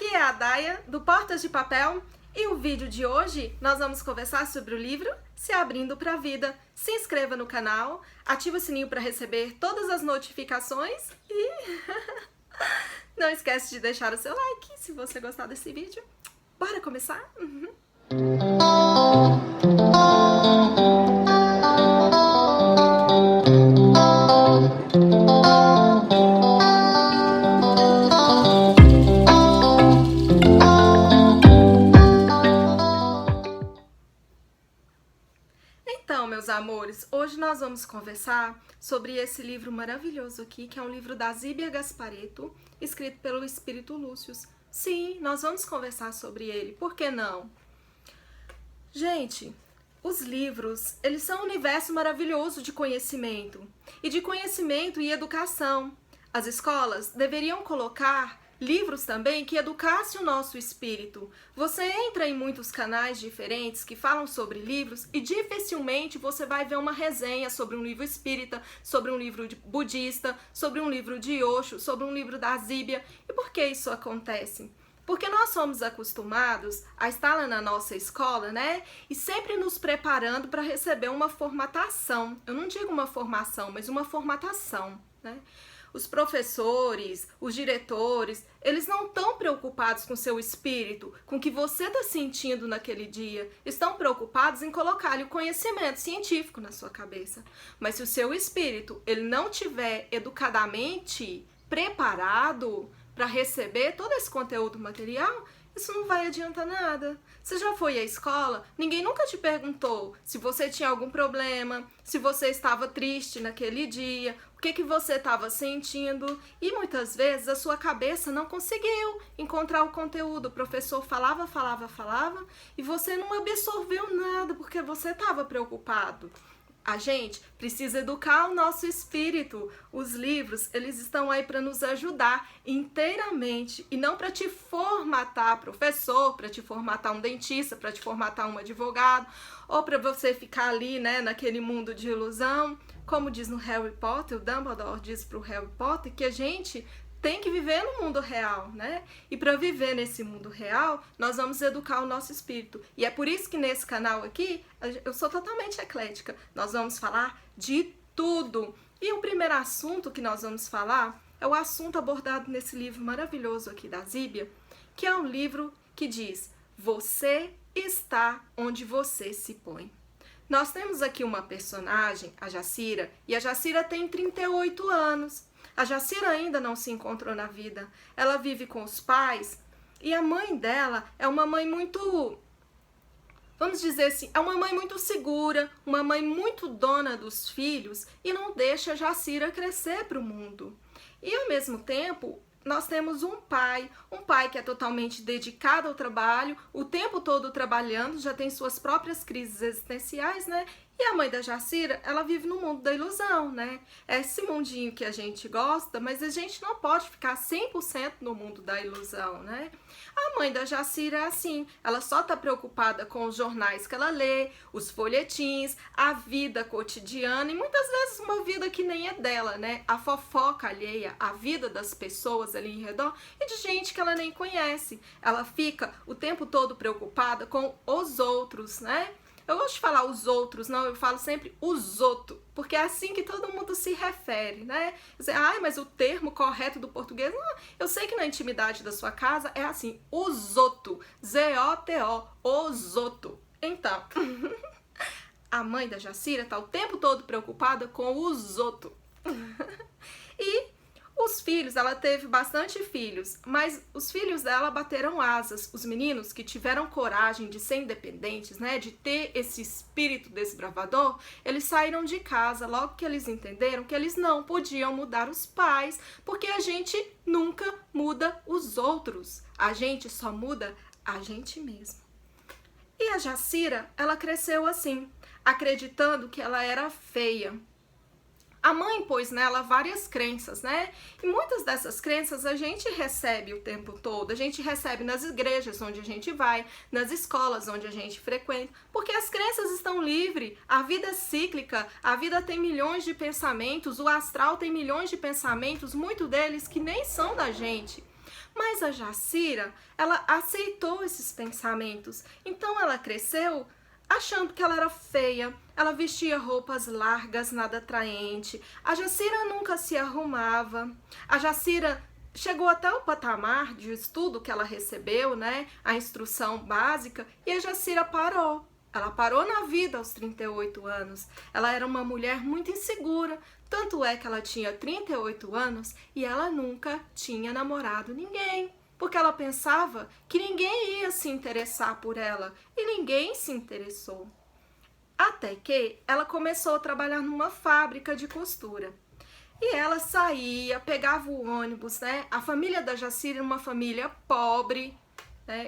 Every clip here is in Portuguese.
Aqui é a Daia, do Portas de Papel, e o vídeo de hoje nós vamos conversar sobre o livro Se Abrindo para a Vida. Se inscreva no canal, ative o sininho para receber todas as notificações e não esquece de deixar o seu like se você gostar desse vídeo. Bora começar? Então, meus amores, hoje nós vamos conversar sobre esse livro maravilhoso aqui, que é um livro da Zíbia Gasparetto, escrito pelo Espírito Lúcius. Sim, nós vamos conversar sobre ele, por que não? Gente, os livros, eles são um universo maravilhoso de conhecimento e educação. As escolas deveriam colocar livros também que educassem o nosso espírito. Você entra em muitos canais diferentes que falam sobre livros e dificilmente você vai ver uma resenha sobre um livro espírita, sobre um livro budista, sobre um livro de Osho, sobre um livro da Zíbia. E por que isso acontece? Porque nós somos acostumados a estar lá na nossa escola, né? E sempre nos preparando para receber uma formatação. Eu não digo uma formação, mas uma formatação, né? Os professores, os diretores, eles não estão preocupados com o seu espírito, com o que você está sentindo naquele dia. Estão preocupados em colocar o conhecimento científico na sua cabeça. Mas se o seu espírito ele não tiver educadamente preparado para receber todo esse conteúdo material, isso não vai adiantar nada. Você já foi à escola? Ninguém nunca te perguntou se você tinha algum problema, se você estava triste naquele dia, o que você estava sentindo. E muitas vezes a sua cabeça não conseguiu encontrar o conteúdo. O professor falava e você não absorveu nada porque você estava preocupado. A gente precisa educar o nosso espírito. Os livros, eles estão aí para nos ajudar inteiramente e não para te formatar professor, para te formatar um dentista, para te formatar um advogado ou para você ficar ali, né, naquele mundo de ilusão. Como diz no Harry Potter, o Dumbledore diz para o Harry Potter que a gente tem que viver no mundo real, né? E para viver nesse mundo real, nós vamos educar o nosso espírito. E é por isso que nesse canal aqui, eu sou totalmente eclética. Nós vamos falar de tudo. E o primeiro assunto que nós vamos falar é o assunto abordado nesse livro maravilhoso aqui da Zíbia, que é um livro que diz: você está onde você se põe. Nós temos aqui uma personagem, a Jacira, e a Jacira tem 38 anos. A Jacira ainda não se encontrou na vida. Ela vive com os pais e a mãe dela é uma mãe muito, vamos dizer assim, é uma mãe muito segura, uma mãe muito dona dos filhos e não deixa a Jacira crescer para o mundo. E ao mesmo tempo, nós temos um pai que é totalmente dedicado ao trabalho, o tempo todo trabalhando, já tem suas próprias crises existenciais, né? E a mãe da Jacira, ela vive no mundo da ilusão, né? É esse mundinho que a gente gosta, mas a gente não pode ficar 100% no mundo da ilusão, né? A mãe da Jacira é assim, ela só tá preocupada com os jornais que ela lê, os folhetins, a vida cotidiana e muitas vezes uma vida que nem é dela, né? A fofoca alheia, a vida das pessoas ali em redor e de gente que ela nem conhece. Ela fica o tempo todo preocupada com os outros, né? Eu gosto de falar os outros, não, eu falo sempre os outros, porque é assim que todo mundo se refere, né? Você, mas o termo correto do português, não, eu sei que na intimidade da sua casa é assim, os outros, Z-O-T-O, os outros. Então, a mãe da Jacira tá o tempo todo preocupada com os outros. E os filhos, ela teve bastante filhos, mas os filhos dela bateram asas. Os meninos que tiveram coragem de ser independentes, né, de ter esse espírito desbravador, eles saíram de casa logo que eles entenderam que eles não podiam mudar os pais, porque a gente nunca muda os outros. A gente só muda a gente mesmo. E a Jacira, ela cresceu assim, acreditando que ela era feia. A mãe pôs nela várias crenças, né? E muitas dessas crenças a gente recebe o tempo todo. A gente recebe nas igrejas onde a gente vai, nas escolas onde a gente frequenta, porque as crenças estão livres, a vida é cíclica, a vida tem milhões de pensamentos, o astral tem milhões de pensamentos, muitos deles que nem são da gente. Mas a Jacira, ela aceitou esses pensamentos. Então ela cresceu achando que ela era feia, ela vestia roupas largas, nada atraente. A Jacira nunca se arrumava. A Jacira chegou até o patamar de estudo que ela recebeu, né? A instrução básica, e a Jacira parou. Ela parou na vida aos 38 anos. Ela era uma mulher muito insegura. Tanto é que ela tinha 38 anos e ela nunca tinha namorado ninguém. Porque ela pensava que ninguém ia se interessar por ela. E ninguém se interessou. Até que ela começou a trabalhar numa fábrica de costura. E ela saía, pegava o ônibus, né? A família da Jacira era uma família pobre.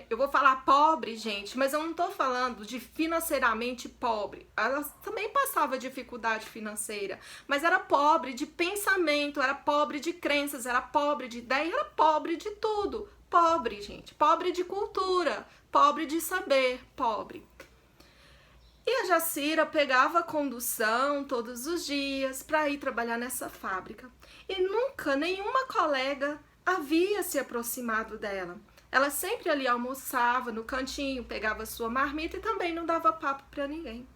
Eu vou falar pobre, gente, mas eu não tô falando de financeiramente pobre. Ela também passava dificuldade financeira, mas era pobre de pensamento, era pobre de crenças, era pobre de ideia, era pobre de tudo. Pobre, gente, pobre de cultura, pobre de saber, pobre. E a Jacira pegava a condução todos os dias para ir trabalhar nessa fábrica. E nunca nenhuma colega havia se aproximado dela. Ela sempre ali almoçava no cantinho, pegava sua marmita e também não dava papo para ninguém.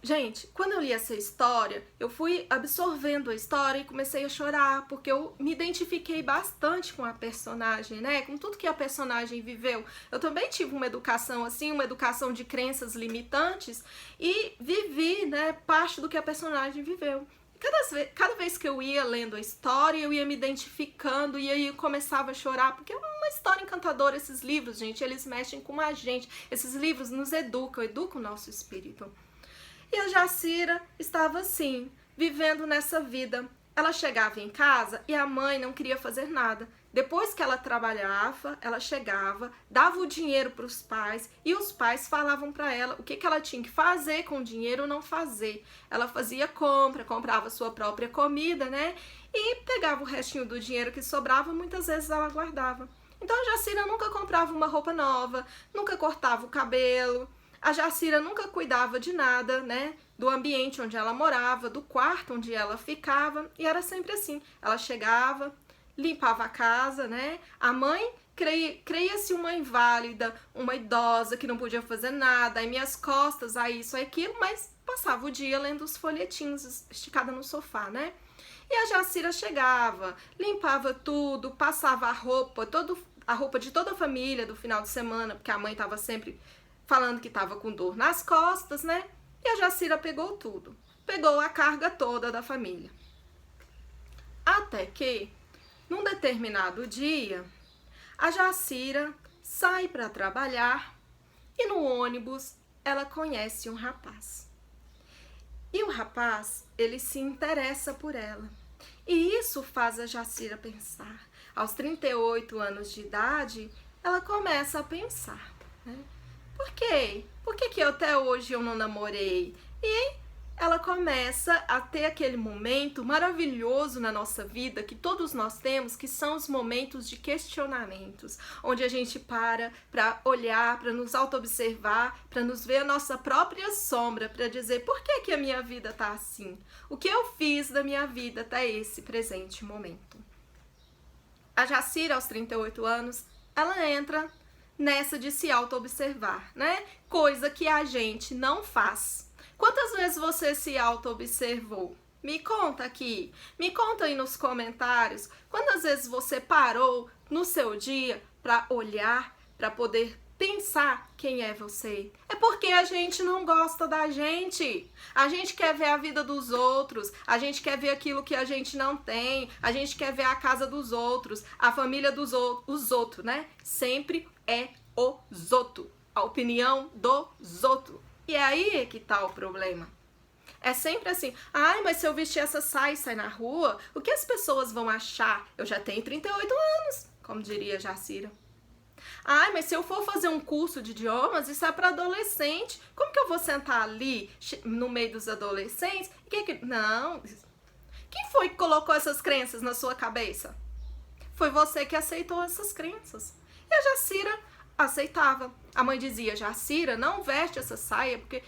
Gente, quando eu li essa história, eu fui absorvendo a história e comecei a chorar, porque eu me identifiquei bastante com a personagem, né? Com tudo que a personagem viveu. Eu também tive uma educação assim, uma educação de crenças limitantes e vivi, né, parte do que a personagem viveu. Cada vez que eu ia lendo a história, eu ia me identificando e aí eu começava a chorar, porque é uma história encantadora. Esses livros, gente, eles mexem com a gente. Esses livros nos educam o nosso espírito. E a Jacira estava assim, vivendo nessa vida. Ela chegava em casa e a mãe não queria fazer nada. Depois que ela trabalhava, ela chegava, dava o dinheiro para os pais e os pais falavam para ela o que ela tinha que fazer com o dinheiro ou não fazer. Ela fazia compra, comprava sua própria comida, né? E pegava o restinho do dinheiro que sobrava, muitas vezes ela guardava. Então a Jacira nunca comprava uma roupa nova, nunca cortava o cabelo. A Jacira nunca cuidava de nada, né? Do ambiente onde ela morava, do quarto onde ela ficava. E era sempre assim. Ela chegava, limpava a casa, né? A mãe creia-se uma inválida, uma idosa que não podia fazer nada. Aí minhas costas, aí isso, aí aquilo. Mas passava o dia lendo os folhetinhos, esticada no sofá, né? E a Jacira chegava, limpava tudo, passava a roupa de toda a família do final de semana, porque a mãe estava sempre falando que estava com dor nas costas, né? E a Jacira pegou tudo. Pegou a carga toda da família. Até que, num determinado dia, a Jacira sai para trabalhar e no ônibus ela conhece um rapaz. E o rapaz, ele se interessa por ela. E isso faz a Jacira pensar. Aos 38 anos de idade, ela começa a pensar, né? Por quê? Por que até hoje eu não namorei? E ela começa a ter aquele momento maravilhoso na nossa vida que todos nós temos, que são os momentos de questionamentos, onde a gente para olhar, para nos auto-observar, para nos ver a nossa própria sombra, para dizer por que a minha vida tá assim? O que eu fiz da minha vida até esse presente momento? A Jacira, aos 38 anos, ela entra nessa de se auto-observar, né? Coisa que a gente não faz. Quantas vezes você se auto-observou? Me conta aqui. Me conta aí nos comentários. Quantas vezes você parou no seu dia para olhar, para poder pensar quem é você? É porque a gente não gosta da gente. A gente quer ver a vida dos outros. A gente quer ver aquilo que a gente não tem. A gente quer ver a casa dos outros, a família dos outros, os outros, né? Sempre é os outros, a opinião dos outros. E é aí que tá o problema. É sempre assim, ai, mas se eu vestir essa saia e sair na rua, o que as pessoas vão achar? Eu já tenho 38 anos, como diria Jacira. Ai, mas se eu for fazer um curso de idiomas, isso é para adolescente. Como que eu vou sentar ali no meio dos adolescentes? Não. Quem foi que colocou essas crenças na sua cabeça? Foi você que aceitou essas crenças. E a Jacira aceitava. A mãe dizia, Jacira, não veste essa saia porque,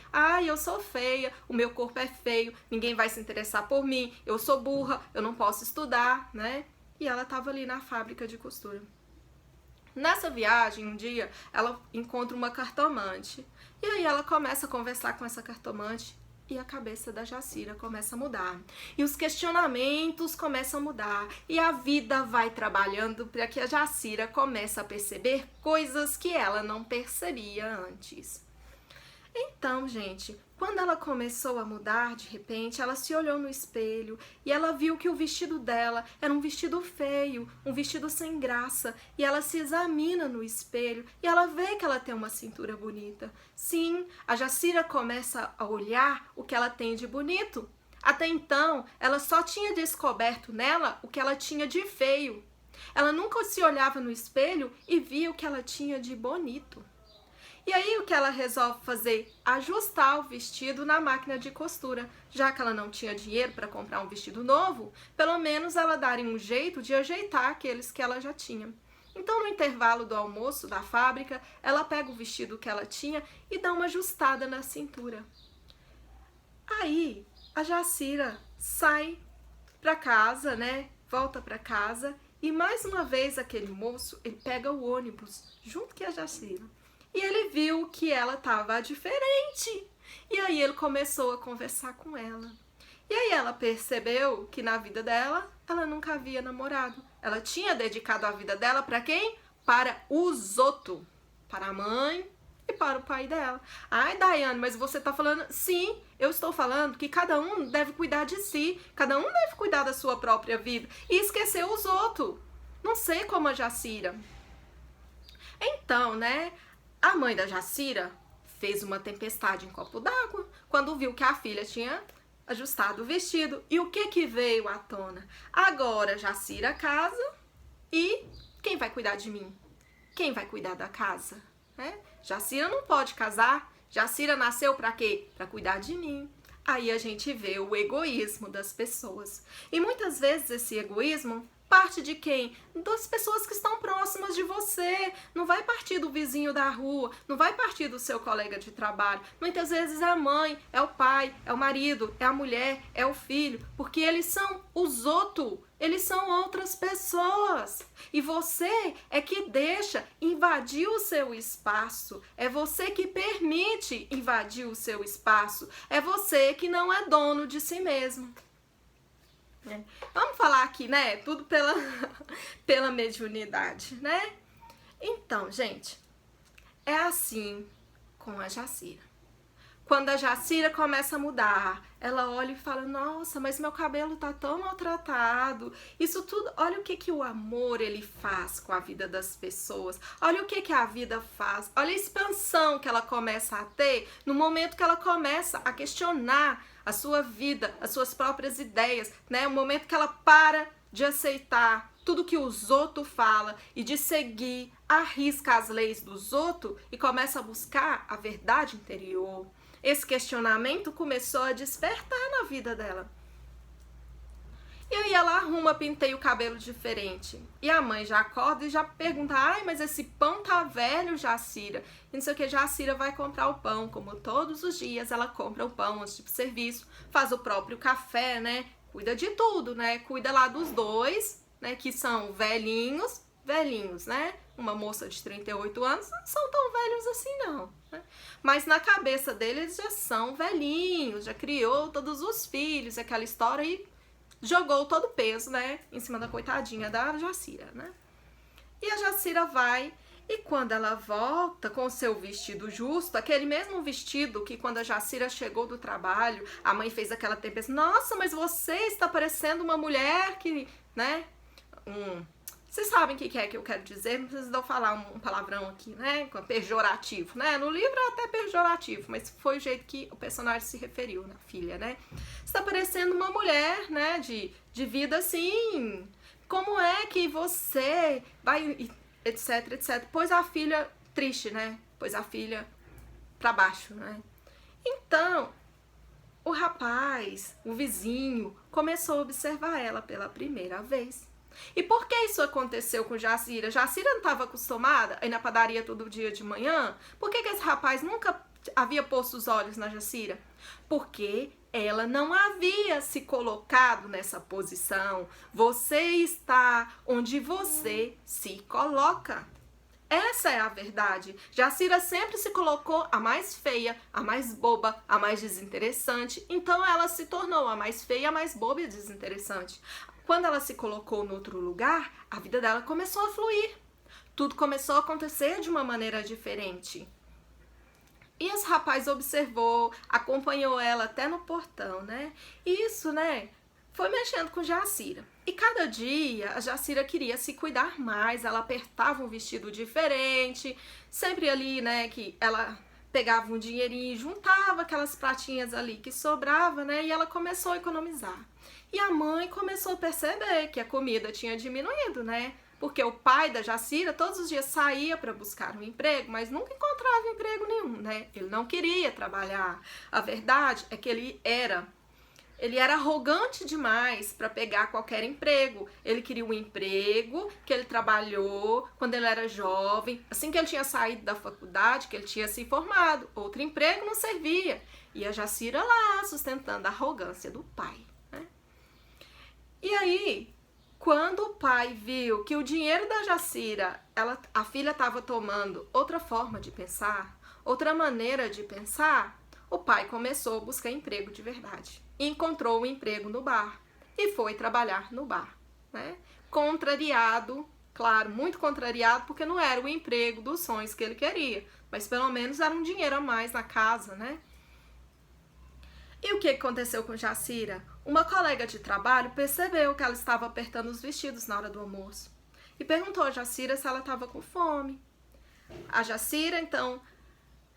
eu sou feia, o meu corpo é feio, ninguém vai se interessar por mim, eu sou burra, eu não posso estudar, né? e ela estava ali na fábrica de costura. Nessa viagem, um dia, ela encontra uma cartomante. E aí ela começa a conversar com essa cartomante e a cabeça da Jacira começa a mudar. E os questionamentos começam a mudar. E a vida vai trabalhando para que a Jacira comece a perceber coisas que ela não percebia antes. Então, gente, quando ela começou a mudar, de repente, ela se olhou no espelho e ela viu que o vestido dela era um vestido feio, um vestido sem graça. E ela se examina no espelho e ela vê que ela tem uma cintura bonita. Sim, a Jacira começa a olhar o que ela tem de bonito. Até então, ela só tinha descoberto nela o que ela tinha de feio. Ela nunca se olhava no espelho e via o que ela tinha de bonito. E aí o que ela resolve fazer? Ajustar o vestido na máquina de costura. Já que ela não tinha dinheiro para comprar um vestido novo, pelo menos ela daria um jeito de ajeitar aqueles que ela já tinha. Então, no intervalo do almoço da fábrica, ela pega o vestido que ela tinha e dá uma ajustada na cintura. Aí, a Jacira sai para casa, né? Volta para casa e mais uma vez aquele moço, ele pega o ônibus junto com a Jacira. E ele viu que ela estava diferente. E aí ele começou a conversar com ela. E aí ela percebeu que na vida dela, ela nunca havia namorado. Ela tinha dedicado a vida dela para quem? Para os outros. Para a mãe e para o pai dela. Ai, Daiane, mas você está falando... Sim, eu estou falando que cada um deve cuidar de si. Cada um deve cuidar da sua própria vida. E esquecer os outros. Não sei como a Jacira. Então, né... A mãe da Jacira fez uma tempestade em copo d'água quando viu que a filha tinha ajustado o vestido. E o que veio à tona? Agora Jacira casa e quem vai cuidar de mim? Quem vai cuidar da casa? Jacira não pode casar. Jacira nasceu para quê? Para cuidar de mim. Aí a gente vê o egoísmo das pessoas. E muitas vezes esse egoísmo parte de quem? Das pessoas que estão próximas de você. Não vai partir do vizinho da rua, não vai partir do seu colega de trabalho. Muitas vezes é a mãe, é o pai, é o marido, é a mulher, é o filho, porque eles são os outros, eles são outras pessoas. E você é que deixa invadir o seu espaço, é você que permite invadir o seu espaço, é você que não é dono de si mesmo. Vamos falar aqui, né? Tudo pela mediunidade, né? Então, gente, é assim com a Jacira. Quando a Jacira começa a mudar, ela olha e fala, nossa, mas meu cabelo tá tão maltratado. Isso tudo, olha o que o amor ele faz com a vida das pessoas. Olha o que a vida faz. Olha a expansão que ela começa a ter no momento que ela começa a questionar a sua vida, as suas próprias ideias, né? O momento que ela para de aceitar tudo que os outros falam e de seguir à risca as leis dos outros e começa a buscar a verdade interior. Esse questionamento começou a despertar na vida dela. E aí ela arruma, penteia o cabelo diferente. E a mãe já acorda e já pergunta, ai, mas esse pão tá velho, Jacira. E não sei o que, Jacira vai comprar o pão, como todos os dias ela compra o pão antes de serviço, faz o próprio café, né? Cuida de tudo, né? Cuida lá dos dois, né? Que são velhinhos, né? Uma moça de 38 anos não são tão velhos assim, não. Né? Mas na cabeça deles já são velhinhos, já criou todos os filhos, aquela história e jogou todo o peso, né, em cima da coitadinha da Jacira, né? E a Jacira vai, e quando ela volta com o seu vestido justo, aquele mesmo vestido que quando a Jacira chegou do trabalho, a mãe fez aquela tempestade, nossa, mas você está parecendo uma mulher que, né, vocês sabem o que é que eu quero dizer, não precisa eu falar um palavrão aqui, né, pejorativo, né, no livro é até pejorativo, mas foi o jeito que o personagem se referiu na filha, né, está parecendo uma mulher, né, de vida assim, como é que você vai, etc, etc, pôs a filha triste, né, pôs a filha pra baixo, né, então, o rapaz, o vizinho, começou a observar ela pela primeira vez. E por que isso aconteceu com Jacira? Jacira não estava acostumada a ir na padaria todo dia de manhã? Por que esse rapaz nunca havia posto os olhos na Jacira? Porque ela não havia se colocado nessa posição. Você está onde você se coloca. Essa é a verdade. Jacira sempre se colocou a mais feia, a mais boba, a mais desinteressante. Então ela se tornou a mais feia, a mais boba e desinteressante. Quando ela se colocou no outro lugar, a vida dela começou a fluir. Tudo começou a acontecer de uma maneira diferente. E esse rapaz observou, acompanhou ela até no portão, né? E isso, né, foi mexendo com Jacira. E cada dia a Jacira queria se cuidar mais, ela apertava um vestido diferente, sempre ali, né, que ela pegava um dinheirinho e juntava aquelas pratinhas ali que sobrava, né, e ela começou a economizar. E a mãe começou a perceber que a comida tinha diminuído, né? Porque o pai da Jacira todos os dias saía para buscar um emprego, mas nunca encontrava emprego nenhum, né? Ele não queria trabalhar. A verdade é que ele era arrogante demais para pegar qualquer emprego. Ele queria um emprego que ele trabalhou quando ele era jovem, assim que ele tinha saído da faculdade, que ele tinha se formado. Outro emprego não servia. E a Jacira lá, sustentando a arrogância do pai, né? E aí, quando o pai viu que o dinheiro da Jacira, a filha estava tomando outra forma de pensar, outra maneira de pensar, o pai começou a buscar emprego de verdade. Encontrou um emprego no bar e foi trabalhar no bar, né? Contrariado, claro, muito contrariado, porque não era o emprego dos sonhos que ele queria, mas pelo menos era um dinheiro a mais na casa, né? E o que aconteceu com Jacira? Uma colega de trabalho percebeu que ela estava apertando os vestidos na hora do almoço e perguntou a Jacira se ela estava com fome. A Jacira, então,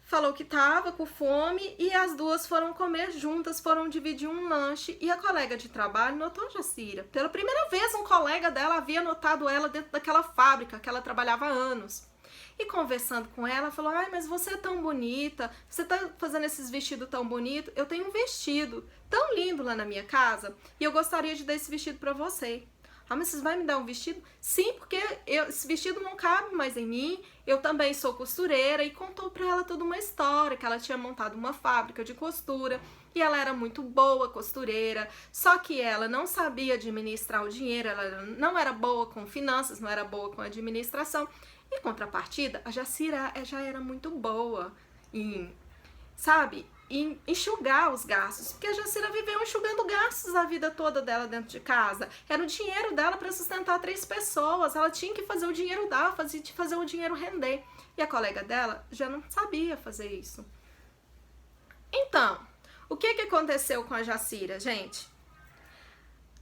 falou que estava com fome e as duas foram comer juntas, foram dividir um lanche e a colega de trabalho notou a Jacira. Pela primeira vez, um colega dela havia notado ela dentro daquela fábrica que ela trabalhava há anos. E conversando com ela, falou: ai, mas você é tão bonita, você tá fazendo esses vestidos tão bonitos, eu tenho um vestido tão lindo lá na minha casa e eu gostaria de dar esse vestido pra você. Ah, mas você vai me dar um vestido? Sim, porque esse vestido não cabe mais em mim, eu também sou costureira. E contou pra ela toda uma história, que ela tinha montado uma fábrica de costura e ela era muito boa costureira, só que ela não sabia administrar o dinheiro, ela não era boa com finanças, não era boa com administração. Em contrapartida, a Jacira já era muito boa em, sabe, em enxugar os gastos, porque a Jacira viveu enxugando gastos a vida toda dela dentro de casa. Era o dinheiro dela para sustentar 3 pessoas, ela tinha que fazer o dinheiro dela, fazer o dinheiro render. E a colega dela já não sabia fazer isso. Então, o que aconteceu com a Jacira, gente?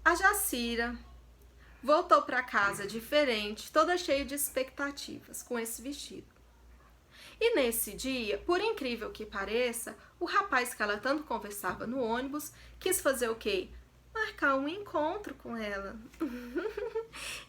A Jacira voltou para casa diferente, toda cheia de expectativas com esse vestido. E nesse dia, por incrível que pareça, o rapaz que ela tanto conversava no ônibus quis fazer o quê? Marcar um encontro com ela.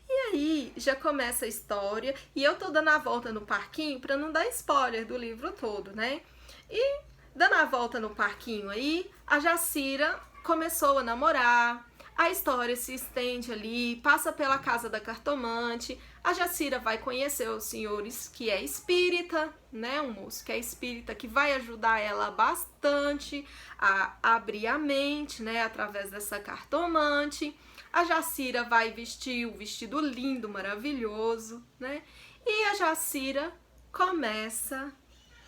E aí já começa a história e eu tô dando a volta no parquinho para não dar spoiler do livro todo, né? E dando a volta no parquinho aí, a Jacira começou a namorar. A história se estende ali, passa pela casa da cartomante. A Jacira vai conhecer os senhores que é espírita, né? Um moço que é espírita que vai ajudar ela bastante a abrir a mente, né? Através dessa cartomante. A Jacira vai vestir o vestido lindo, maravilhoso, né? E a Jacira começa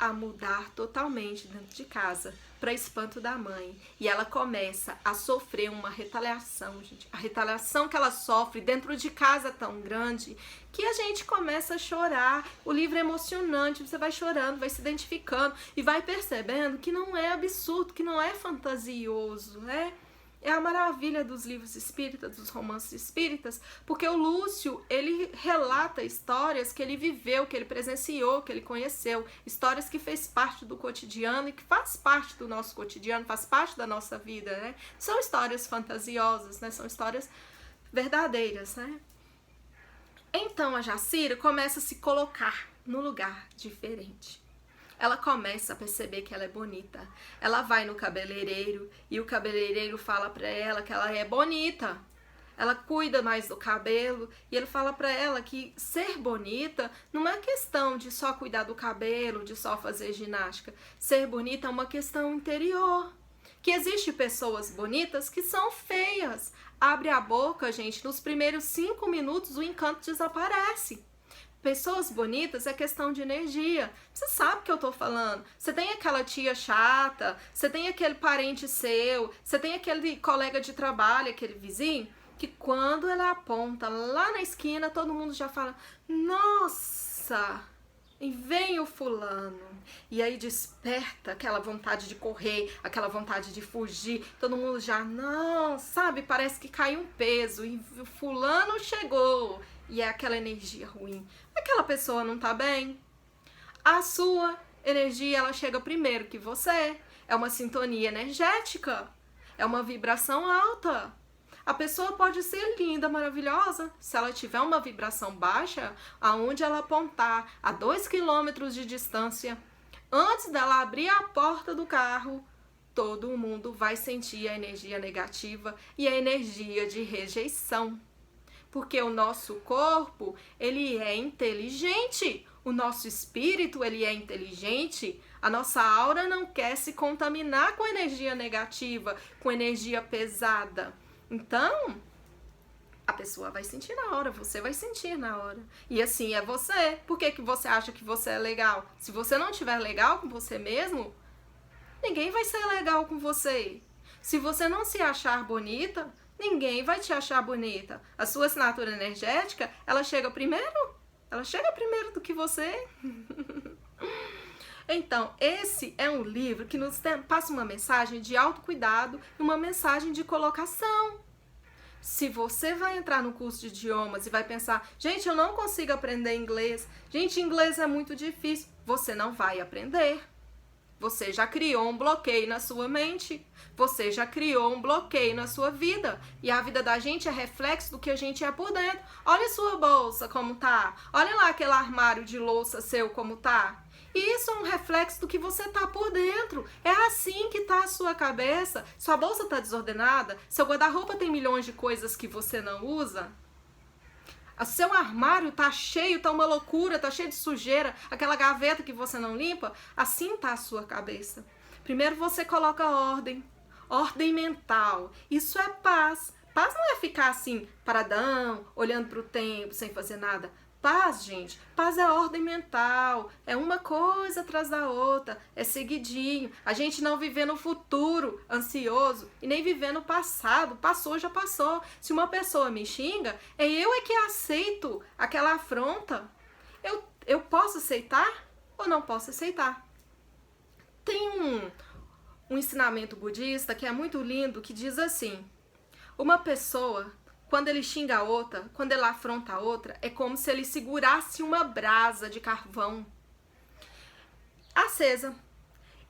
a mudar totalmente dentro de casa, para espanto da mãe. E ela começa a sofrer uma retaliação, gente. A retaliação que ela sofre dentro de casa é tão grande que a gente começa a chorar. O livro é emocionante, você vai chorando, vai se identificando e vai percebendo que não é absurdo, que não é fantasioso, né? É a maravilha dos livros espíritas, dos romances espíritas, porque o Lúcio, ele relata histórias que ele viveu, que ele presenciou, que ele conheceu, histórias que fez parte do cotidiano e que faz parte do nosso cotidiano, faz parte da nossa vida, né? São histórias fantasiosas, né? São histórias verdadeiras, né? Então a Jacira começa a se colocar num lugar diferente. Ela começa a perceber que ela é bonita. Ela vai no cabeleireiro e o cabeleireiro fala pra ela que ela é bonita. Ela cuida mais do cabelo e ele fala pra ela que ser bonita não é questão de só cuidar do cabelo, de só fazer ginástica. Ser bonita é uma questão interior, que existe pessoas bonitas que são feias. Abre a boca, gente, nos primeiros 5 minutos o encanto desaparece. Pessoas bonitas é questão de energia. Você sabe o que eu tô falando. Você tem aquela tia chata, você tem aquele parente seu, você tem aquele colega de trabalho, aquele vizinho, que quando ela aponta lá na esquina, todo mundo já fala, nossa, e vem o fulano. E aí desperta aquela vontade de correr, aquela vontade de fugir. Todo mundo já, não, sabe, parece que cai um peso e o fulano chegou. E é aquela energia ruim. Aquela pessoa não tá bem. A sua energia, ela chega primeiro que você. É uma sintonia energética. É uma vibração alta. A pessoa pode ser linda, maravilhosa. Se ela tiver uma vibração baixa, aonde ela apontar a 2 quilômetros de distância, antes dela abrir a porta do carro, todo mundo vai sentir a energia negativa e a energia de rejeição. Porque o nosso corpo, ele é inteligente. O nosso espírito, ele é inteligente. A nossa aura não quer se contaminar com energia negativa, com energia pesada. Então, a pessoa vai sentir na hora, você vai sentir na hora. E assim é você. Por que você acha que você é legal? Se você não estiver legal com você mesmo, ninguém vai ser legal com você. Se você não se achar bonita, ninguém vai te achar bonita. A sua assinatura energética, ela chega primeiro? Ela chega primeiro do que você. Então, esse é um livro que nos passa uma mensagem de autocuidado e uma mensagem de colocação. Se você vai entrar no curso de idiomas e vai pensar, gente, eu não consigo aprender inglês, gente, inglês é muito difícil, você não vai aprender. Você já criou um bloqueio na sua mente. Você já criou um bloqueio na sua vida. E a vida da gente é reflexo do que a gente é por dentro. Olha a sua bolsa como tá. Olha lá aquele armário de louça seu como tá. E isso é um reflexo do que você tá por dentro. É assim que tá a sua cabeça. Sua bolsa tá desordenada. Seu guarda-roupa tem milhões de coisas que você não usa. O seu armário tá cheio, tá uma loucura, tá cheio de sujeira, aquela gaveta que você não limpa, assim tá a sua cabeça. Primeiro você coloca ordem mental. Isso é paz. Paz não é ficar assim, paradão, olhando pro tempo, sem fazer nada. Paz, gente, paz é ordem mental, é uma coisa atrás da outra, é seguidinho. A gente não viver no futuro ansioso e nem viver no passado, passou, já passou. Se uma pessoa me xinga, eu que aceito aquela afronta. Eu posso aceitar ou não posso aceitar? Tem um ensinamento budista que é muito lindo, que diz assim, uma pessoa, quando ele xinga a outra, quando ele afronta a outra, é como se ele segurasse uma brasa de carvão acesa.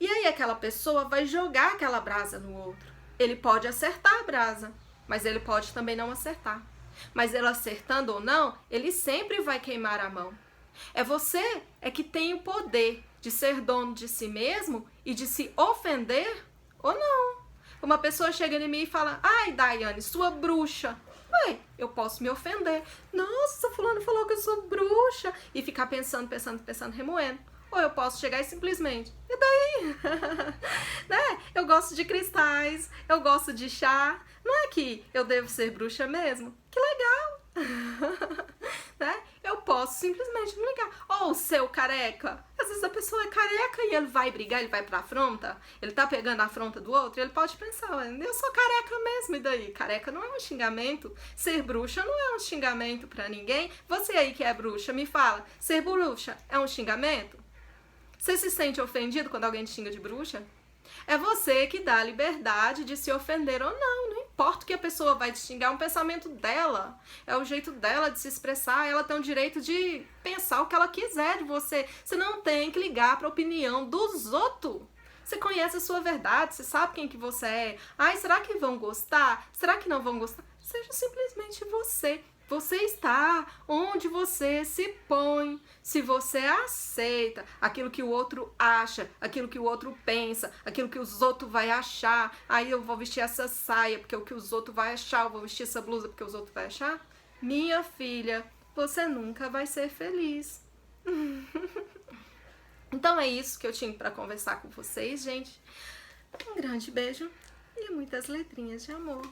E aí aquela pessoa vai jogar aquela brasa no outro. Ele pode acertar a brasa, mas ele pode também não acertar. Mas ele acertando ou não, ele sempre vai queimar a mão. É você que tem o poder de ser dono de si mesmo e de se ofender ou não. Uma pessoa chega em mim e fala, ai, Daiane, sua bruxa. Ué, eu posso me ofender. Nossa, fulano falou que eu sou bruxa. E ficar pensando, remoendo. Ou eu posso chegar e simplesmente, e daí? Né? Eu gosto de cristais, eu gosto de chá. Não é que eu devo ser bruxa mesmo? Que legal! Né? Eu posso simplesmente me ligar. Ou o seu careca. Às vezes a pessoa é careca e ele vai brigar, ele vai pra afronta. Ele tá pegando a afronta do outro, ele pode pensar, eu sou careca mesmo, e daí? Careca não é um xingamento. Ser bruxa não é um xingamento pra ninguém. Você aí que é bruxa, me fala, ser bruxa é um xingamento? Você se sente ofendido quando alguém te xinga de bruxa? É você que dá a liberdade de se ofender ou não. Não importa o que a pessoa vai te xingar, é um pensamento dela. É o jeito dela de se expressar. Ela tem o direito de pensar o que ela quiser de você. Você não tem que ligar para a opinião dos outros. Você conhece a sua verdade, você sabe quem que você é. Ai, será que vão gostar? Será que não vão gostar? Seja simplesmente você. Você está onde você se põe. Se você aceita aquilo que o outro acha, aquilo que o outro pensa, aquilo que os outros vão achar, aí eu vou vestir essa saia porque o que os outros vão achar, eu vou vestir essa blusa porque os outros vão achar, minha filha, você nunca vai ser feliz. Então é isso que eu tinha para conversar com vocês, gente. Um grande beijo. E muitas letrinhas de amor.